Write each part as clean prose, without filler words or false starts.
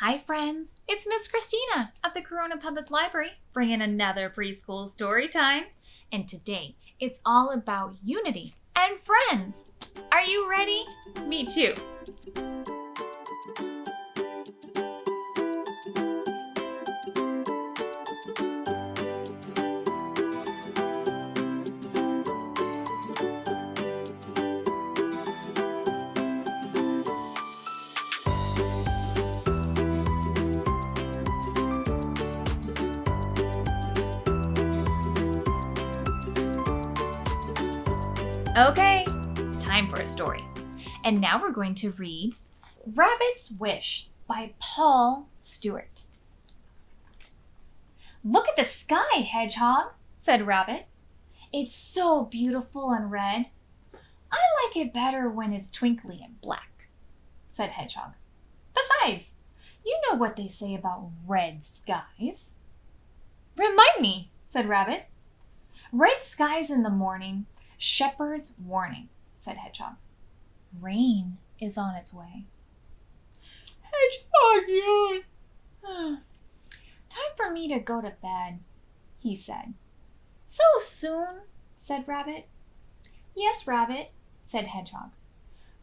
Hi friends, it's Miss Kristina of the Corona Public Library bringing another preschool story time. And today it's all about unity and friends. Are you ready? Me too. Okay, it's time for a story. And now we're going to read Rabbit's Wish by Paul Stewart. Look at the sky, Hedgehog, said Rabbit. It's so beautiful and red. I like it better when it's twinkly and black, said Hedgehog. Besides, you know what they say about red skies. Remind me, said Rabbit. Red skies in the morning, shepherd's warning, said Hedgehog. Rain is on its way. Hedgehog yawned. Time for me to go to bed, he said. So soon, said Rabbit. Yes, Rabbit, said Hedgehog.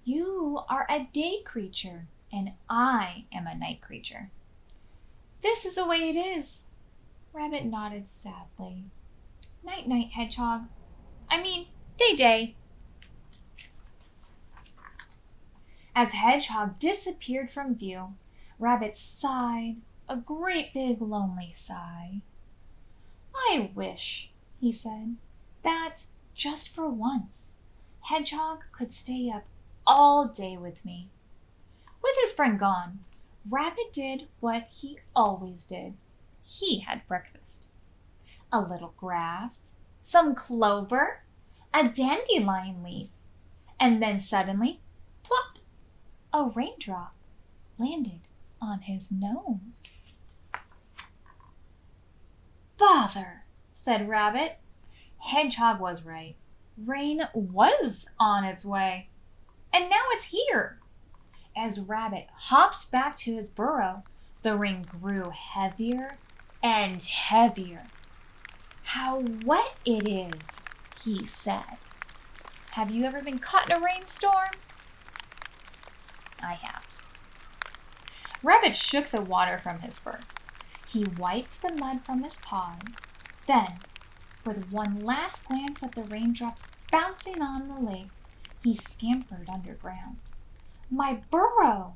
You are a day creature, and I am a night creature. This is the way it is. Rabbit nodded sadly. Night-night, Hedgehog. Day-day. As Hedgehog disappeared from view, Rabbit sighed, a great big lonely sigh. I wish, he said, that, just for once, Hedgehog could stay up all day with me. With his friend gone, Rabbit did what he always did. He had breakfast. A little grass, some clover, a dandelion leaf, and then suddenly, plop, a raindrop landed on his nose. Bother, said Rabbit. Hedgehog was right. Rain was on its way, and now it's here. As Rabbit hopped back to his burrow, the rain grew heavier and heavier. How wet it is, he said. Have you ever been caught in a rainstorm? I have. Rabbit shook the water from his fur. He wiped the mud from his paws. Then, with one last glance at the raindrops bouncing on the lake, he scampered underground. My burrow,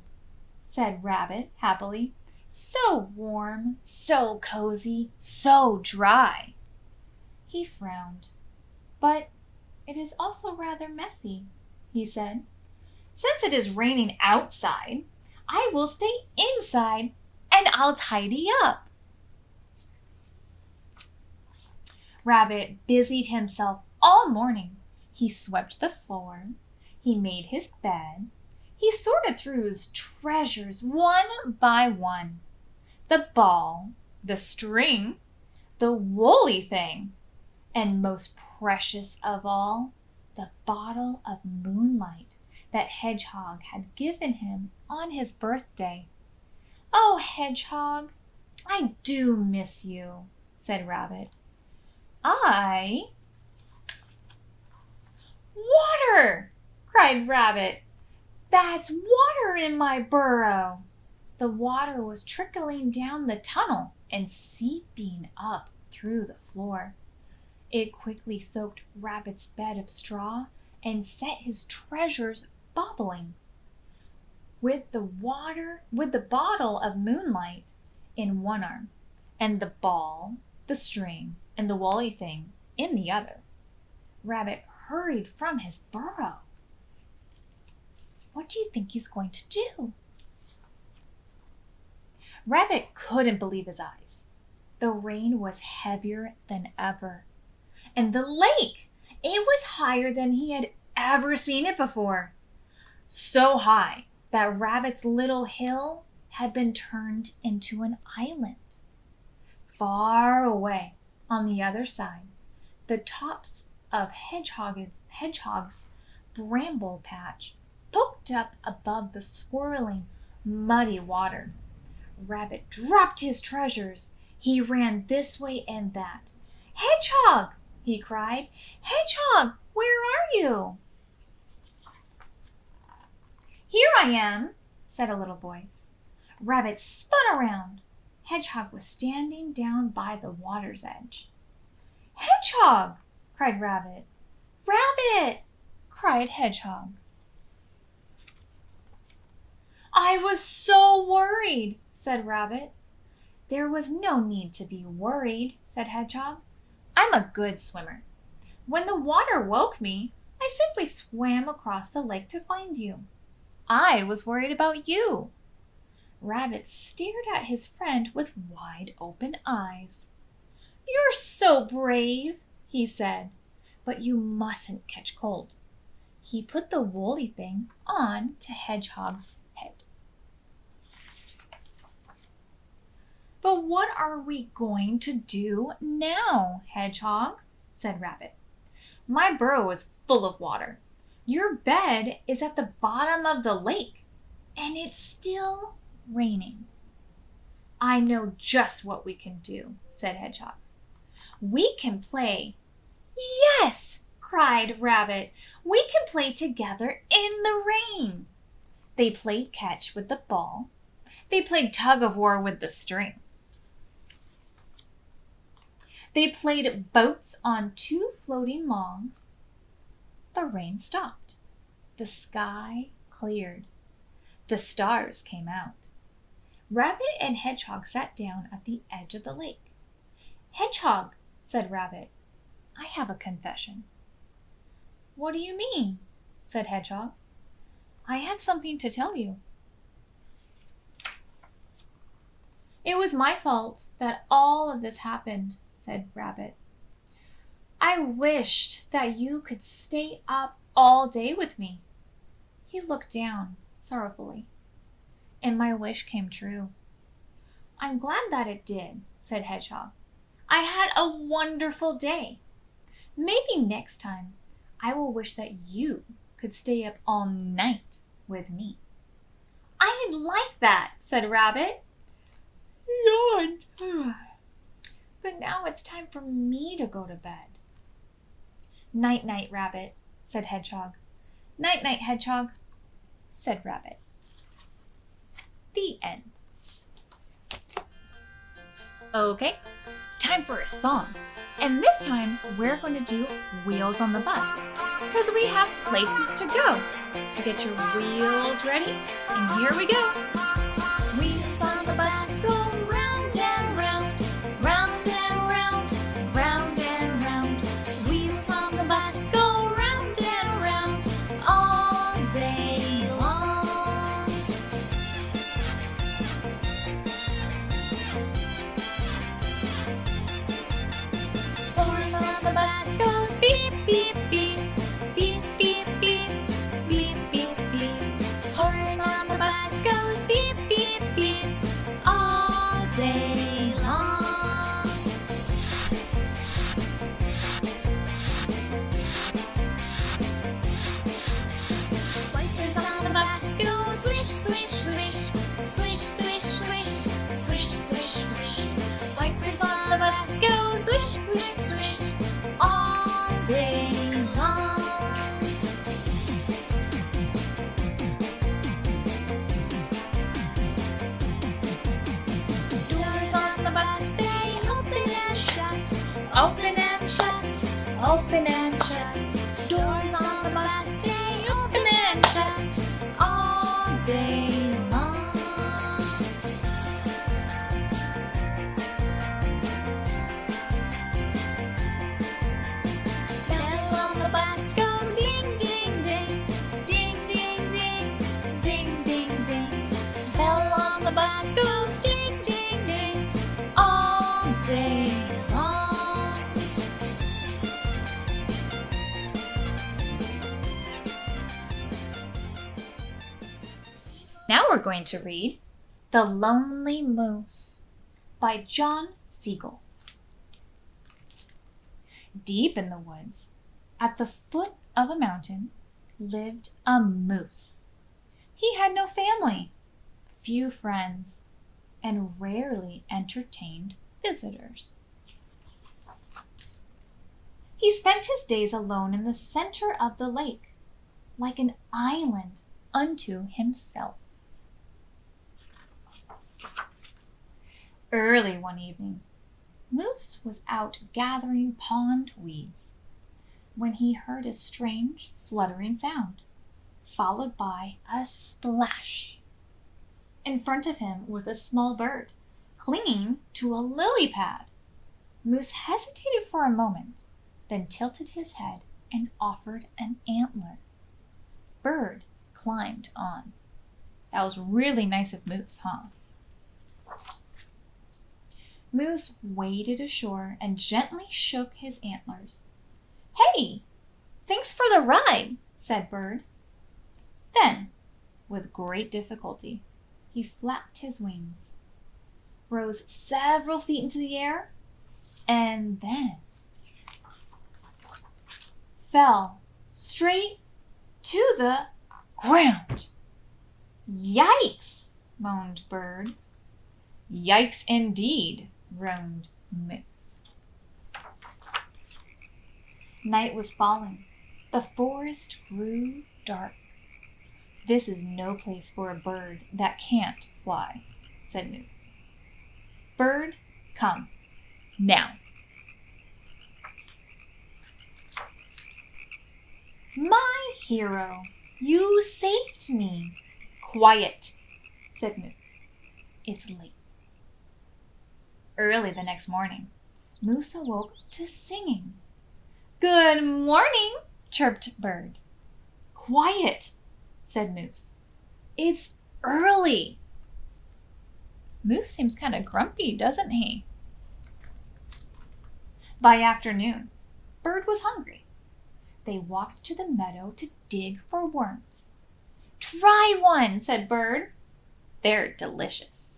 said Rabbit happily. So warm, so cozy, so dry. He frowned. But it is also rather messy, he said. Since it is raining outside, I will stay inside and I'll tidy up. Rabbit busied himself all morning. He swept the floor. He made his bed. He sorted through his treasures one by one. The ball, the string, the woolly thing, and most precious of all, the bottle of moonlight that Hedgehog had given him on his birthday. Oh, Hedgehog, I do miss you, said Rabbit. Water! Cried Rabbit. That's water in my burrow. The water was trickling down the tunnel and seeping up through the floor. It quickly soaked Rabbit's bed of straw and set his treasures bubbling. With the bottle of moonlight in one arm, and the ball, the string, and the woolly thing in the other, Rabbit hurried from his burrow. What do you think he's going to do? Rabbit couldn't believe his eyes. The rain was heavier than ever. And the lake, it was higher than he had ever seen it before. So high that Rabbit's little hill had been turned into an island. Far away on the other side, the tops of Hedgehog's bramble patch poked up above the swirling, muddy water. Rabbit dropped his treasures. He ran this way and that. "Hedgehog!" he cried. "Hedgehog, where are you?" "Here I am," said a little voice. Rabbit spun around. Hedgehog was standing down by the water's edge. "Hedgehog!" cried Rabbit. "Rabbit!" cried Hedgehog. "I was so worried," said Rabbit. "There was no need to be worried," said Hedgehog. "I'm a good swimmer. When the water woke me, I simply swam across the lake to find you. I was worried about you." Rabbit stared at his friend with wide open eyes. "You're so brave," he said, "but you mustn't catch cold." He put the woolly thing on to Hedgehog's head. "But what are we going to do now, Hedgehog?" said Rabbit. "My burrow is full of water. Your bed is at the bottom of the lake, and it's still raining." "I know just what we can do," said Hedgehog. "We can play." "Yes!" cried Rabbit. "We can play together in the rain." They played catch with the ball. They played tug of war with the string. They played boats on 2 floating logs. The rain stopped. The sky cleared. The stars came out. Rabbit and Hedgehog sat down at the edge of the lake. "Hedgehog," said Rabbit, "I have a confession." "What do you mean?" said Hedgehog. "I have something to tell you." "It was my fault that all of this happened," said Rabbit. "I wished that you could stay up all day with me." He looked down sorrowfully. "And my wish came true." "I'm glad that it did," said Hedgehog. "I had a wonderful day. Maybe next time I will wish that you could stay up all night with me." "I'd like that," said Rabbit. "Yawn. But now it's time for me to go to bed." "Night-night, Rabbit," said Hedgehog. "Night-night, Hedgehog," said Rabbit. The end. Okay, it's time for a song. And this time we're going to do Wheels on the Bus, because we have places to go. So get your wheels ready, and here we go. Wheels on the bus go round and round, round and round, round and round. Wheels on the bus go round and round all day long. Horn on the bus goes beep, beep, beep, beep, beep, beep, beep, beep, beep. Horn on the bus goes beep, beep, beep, all day long. Wipers on the bus go swish, swish, swish, swish, swish, swish, swish, swish, swish. Wipers on the bus go swish, swish, swish, all day long. Doors on the bus stay open and shut, open and shut, open and shut. Doors on the bus stay open and shut all day long. Bell on the bus goes ding, ding, ding, ding, ding, ding, ding, ding, ding. Bell on the bus goes ding, ding, ding, all day long. Now we're going to read The Lonely Moose by John Segal. Deep in the woods, at the foot of a mountain, lived a moose. He had no family, few friends, and rarely entertained visitors. He spent his days alone in the center of the lake, like an island unto himself. Early one evening, Moose was out gathering pond weeds when he heard a strange fluttering sound, followed by a splash. In front of him was a small bird, clinging to a lily pad. Moose hesitated for a moment, then tilted his head and offered an antler. Bird climbed on. That was really nice of Moose, huh? Moose waded ashore and gently shook his antlers. "Hey, thanks for the ride," said Bird. Then, with great difficulty, he flapped his wings, rose several feet into the air, and then fell straight to the ground. "Yikes!" moaned Bird. "Yikes indeed," groaned Moose. Night was falling. The forest grew dark. "This is no place for a bird that can't fly," said Moose. "Bird, come, now." "My hero, you saved me." "Quiet," said Moose. "It's late." Early the next morning, Moose awoke to singing. "Good morning," chirped Bird. "Quiet," said Moose. "It's early." Moose seems kind of grumpy, doesn't he? By afternoon, Bird was hungry. They walked to the meadow to dig for worms. "Try one," said Bird. "They're delicious."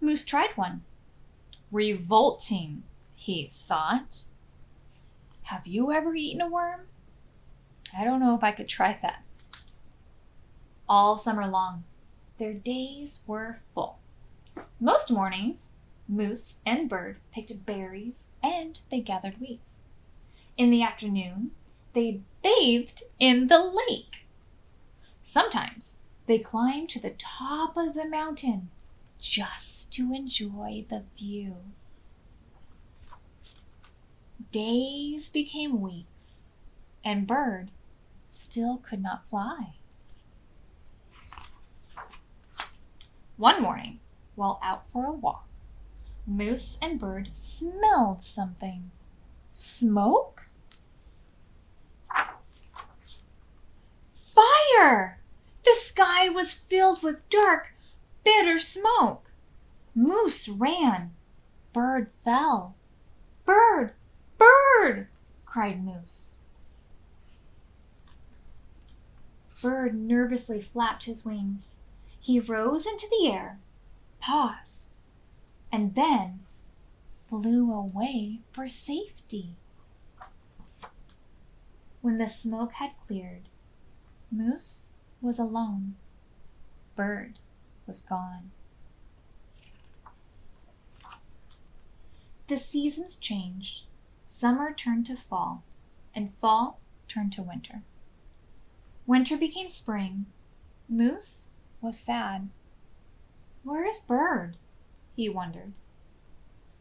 Moose tried one. Revolting, he thought. Have you ever eaten a worm? I don't know if I could try that. All summer long, their days were full. Most mornings, Moose and Bird picked berries and they gathered weeds. In the afternoon, they bathed in the lake. Sometimes they climbed to the top of the mountain just to enjoy the view. Days became weeks, and Bird still could not fly. One morning, while out for a walk, Moose and Bird smelled something. Smoke? Fire! The sky was filled with dark, bitter smoke. Moose ran. Bird fell. "Bird! Bird!" cried Moose. Bird nervously flapped his wings. He rose into the air, paused, and then flew away for safety. When the smoke had cleared, Moose was alone. Bird was gone. The seasons changed. Summer turned to fall, and fall turned to winter. Winter became spring. Moose was sad. "Where is Bird?" he wondered.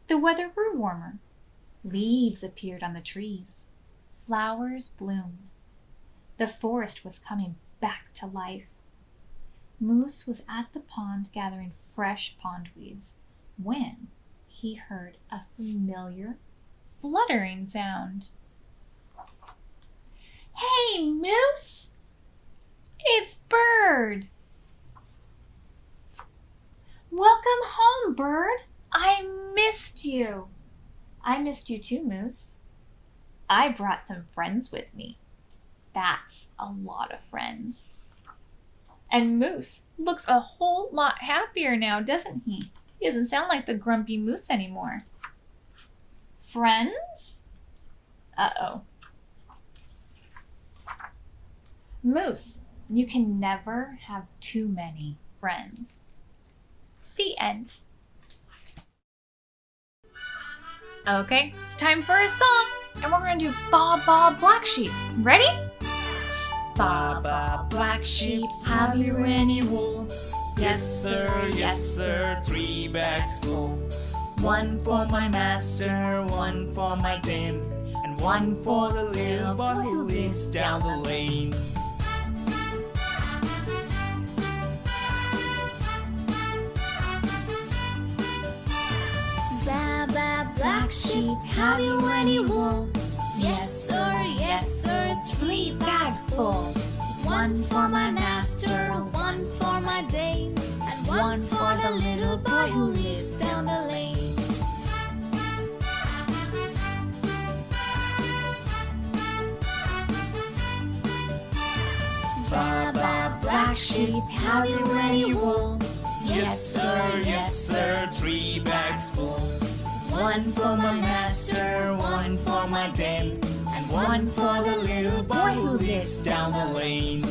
The weather grew warmer. Leaves appeared on the trees. Flowers bloomed. The forest was coming back to life. Moose was at the pond gathering fresh pondweeds when he heard a familiar fluttering sound. "Hey, Moose! It's Bird!" "Welcome home, Bird! I missed you." "I missed you too, Moose. I brought some friends with me." "That's a lot of friends." And Moose looks a whole lot happier now, doesn't he? He doesn't sound like the grumpy Moose anymore. Friends? Uh-oh. Moose, you can never have too many friends. The end. Okay, it's time for a song, and we're going to do Baa Baa Black Sheep. Ready? Baa Baa Black Sheep, have you any wool? Yes sir, 3 bags full. 1 for my master, 1 for my dame, and 1 for the little boy who lives down the lane. Baa Baa Black Sheep, have you any wool? Yes sir, 3 bags full. 1 for my master, 1 for my dame, and 1 for the little boy who lives down the lane. Baa Baa Black Sheep, have you any wool? Yes sir, 3 bags full. 1 for my master, 1 for my dame, and 1 for the little boy who lives down the lane.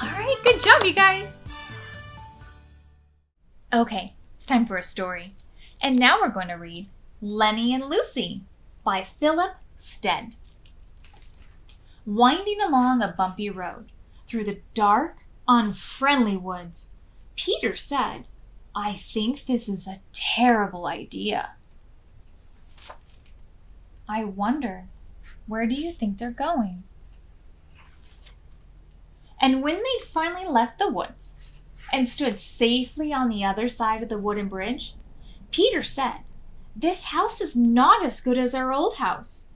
Alright, good job, you guys! Okay, it's time for a story. And now we're going to read Lenny and Lucy by Philip Stead. Winding along a bumpy road through the dark, unfriendly woods, Peter said, "I think this is a terrible idea." I wonder, where do you think they're going? And when they'd finally left the woods and stood safely on the other side of the wooden bridge, Peter said, "This house is not as good as our old house.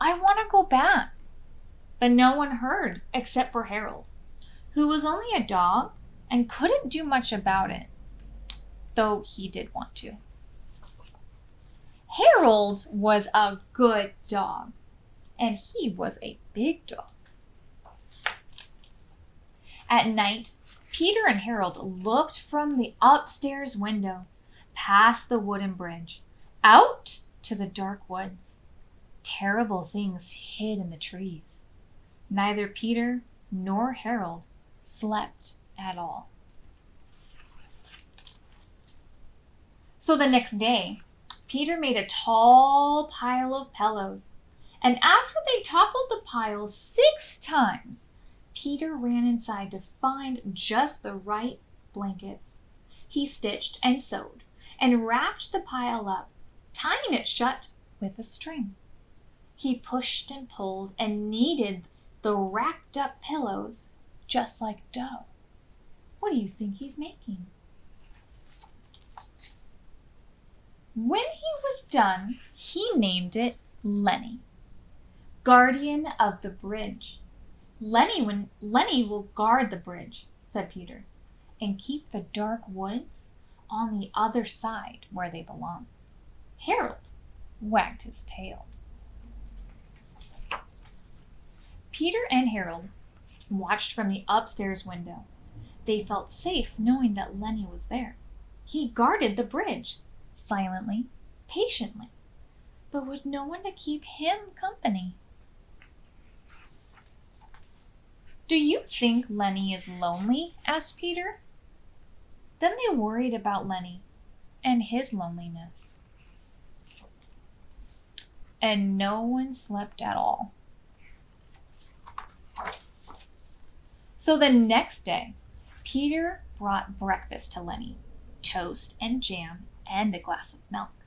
I want to go back." But no one heard except for Harold, who was only a dog and couldn't do much about it, though he did want to. Harold was a good dog, and he was a big dog. At night, Peter and Harold looked from the upstairs window, past the wooden bridge, out to the dark woods. Terrible things hid in the trees. Neither Peter nor Harold slept at all. So the next day, Peter made a tall pile of pillows, and after they toppled the pile 6 times, Peter ran inside to find just the right blankets. He stitched and sewed and wrapped the pile up, tying it shut with a string. He pushed and pulled and kneaded the wrapped up pillows just like dough. What do you think he's making? When he was done, he named it Lenny, guardian of the bridge. Lenny will guard the bridge, said Peter, and keep the dark woods on the other side where they belong. Harold wagged his tail. Peter and Harold watched from the upstairs window. They felt safe knowing that Lenny was there. He guarded the bridge, silently, patiently, but with no one to keep him company. "Do you think Lenny is lonely?" asked Peter. Then they worried about Lenny and his loneliness. And no one slept at all. So the next day, Peter brought breakfast to Lenny, toast and jam and a glass of milk.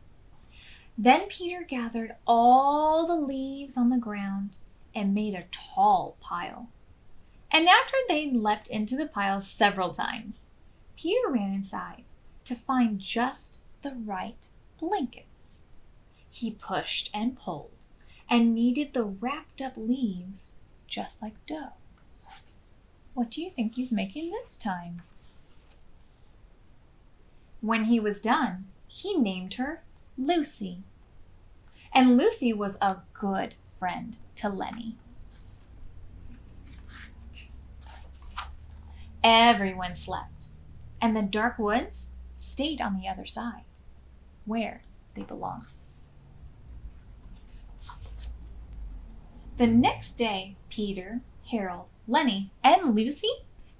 Then Peter gathered all the leaves on the ground and made a tall pile. And after they'd leapt into the pile several times, Peter ran inside to find just the right blankets. He pushed and pulled and kneaded the wrapped up leaves just like dough. What do you think he's making this time? When he was done, he named her Lucy. And Lucy was a good friend to Lenny. Everyone slept, and the dark woods stayed on the other side, where they belong. The next day, Peter, Harold, Lenny, and Lucy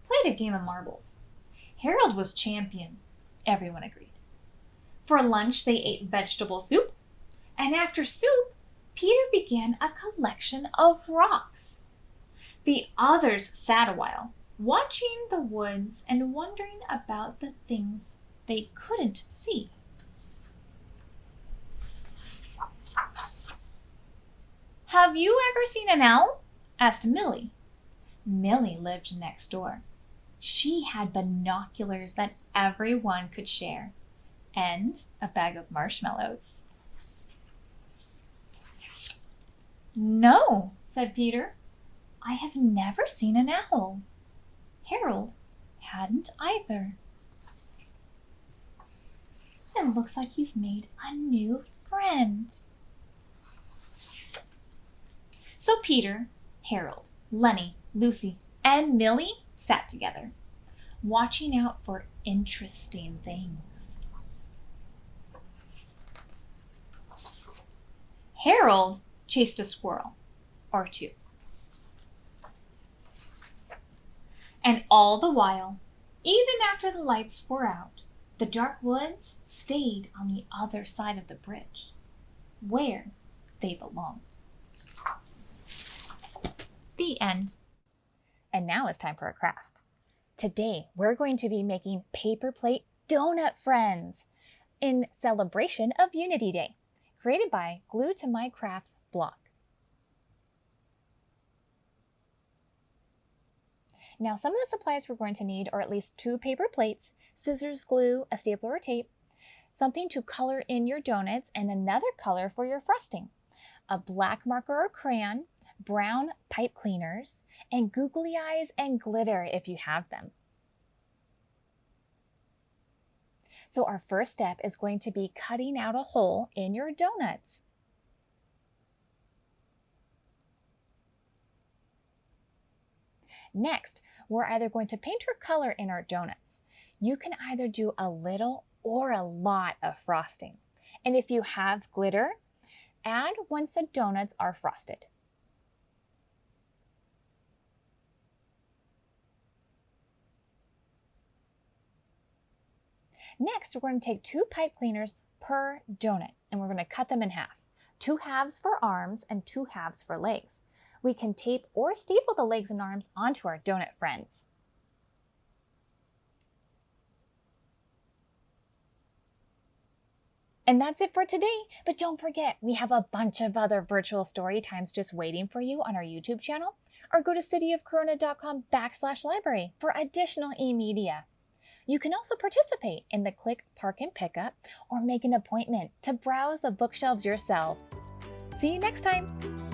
played a game of marbles. Harold was champion, everyone agreed. For lunch, they ate vegetable soup, and after soup, Peter began a collection of rocks. The others sat a while, watching the woods and wondering about the things they couldn't see. "Have you ever seen an owl?" asked Millie. Millie lived next door. She had binoculars that everyone could share, and a bag of marshmallows. "No," said Peter. "I have never seen an owl." Harold hadn't either. It looks like he's made a new friend. So Peter, Harold, Lenny, Lucy, and Millie sat together, watching out for interesting things. Harold chased a squirrel or two. And all the while, even after the lights were out, the dark woods stayed on the other side of the bridge, where they belonged. The end. And now it's time for a craft. Today, we're going to be making paper plate donut friends in celebration of Unity Day, created by Glue to My Crafts blog. Now, some of the supplies we're going to need are at least 2 paper plates, scissors, glue, a stapler or tape, something to color in your donuts, and another color for your frosting, a black marker or crayon, brown pipe cleaners, and googly eyes and glitter if you have them. So our first step is going to be cutting out a hole in your donuts. Next, we're either going to paint or color in our donuts. You can either do a little or a lot of frosting. And if you have glitter, add once the donuts are frosted. Next, we're going to take 2 pipe cleaners per donut, and we're going to cut them in half. 2 halves for arms and 2 halves for legs. We can tape or staple the legs and arms onto our donut friends. And that's it for today, but don't forget, we have a bunch of other virtual story times just waiting for you on our YouTube channel, or go to cityofcorona.com/library for additional e-media. You can also participate in the Click, Park, and Pickup, or make an appointment to browse the bookshelves yourself. See you next time!